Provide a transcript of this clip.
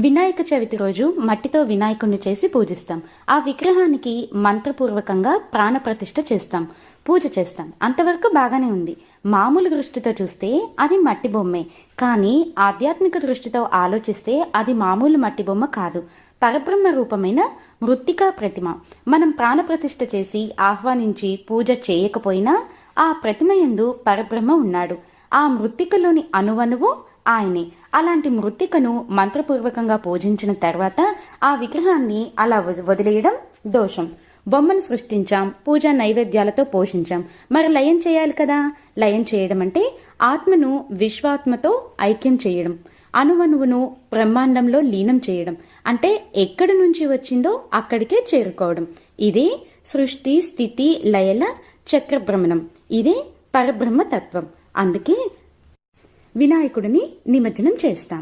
వినాయక చవితి రోజు మట్టితో వినాయకుడిని చేసి పూజిస్తాం. ఆ విగ్రహానికి మంత్రపూర్వకంగా ప్రాణప్రతిష్ఠ చేస్తాం, పూజ చేస్తాం. అంతవరకు బాగానే ఉంది. మామూలు దృష్టితో చూస్తే అది మట్టి బొమ్మే, కానీ ఆధ్యాత్మిక దృష్టితో ఆలోచిస్తే అది మామూలు మట్టి బొమ్మ కాదు, పరబ్రహ్మ రూపమైన మృత్తికా ప్రతిమ. మనం ప్రాణప్రతిష్ఠ చేసి ఆహ్వానించి పూజ చేయకపోయినా ఆ ప్రతిమ యందు పరబ్రహ్మ ఉన్నాడు. ఆ మృత్తికలోని అణువణువు ఆయనే. అలాంటి మృత్తికను మంత్రపూర్వకంగా పూజించిన తర్వాత ఆ విగ్రహాన్ని అలా వదిలేయడం దోషం. బొమ్మను సృష్టించాం, పూజా నైవేద్యాలతో పోషించాం, మరి లయం చేయాలి కదా. లయం చేయడం అంటే ఆత్మను విశ్వాత్మతో ఐక్యం చేయడం, అణువణువును బ్రహ్మాండంలో లీనం చేయడం, అంటే ఎక్కడి నుంచి వచ్చిందో అక్కడికే చేరుకోవడం. ఇదే సృష్టి స్థితి లయల చక్రభ్రమణం. ఇదే పరబ్రహ్మ తత్వం. అందుకే వినాయకుడిని నిమజ్జనం చేస్తాం.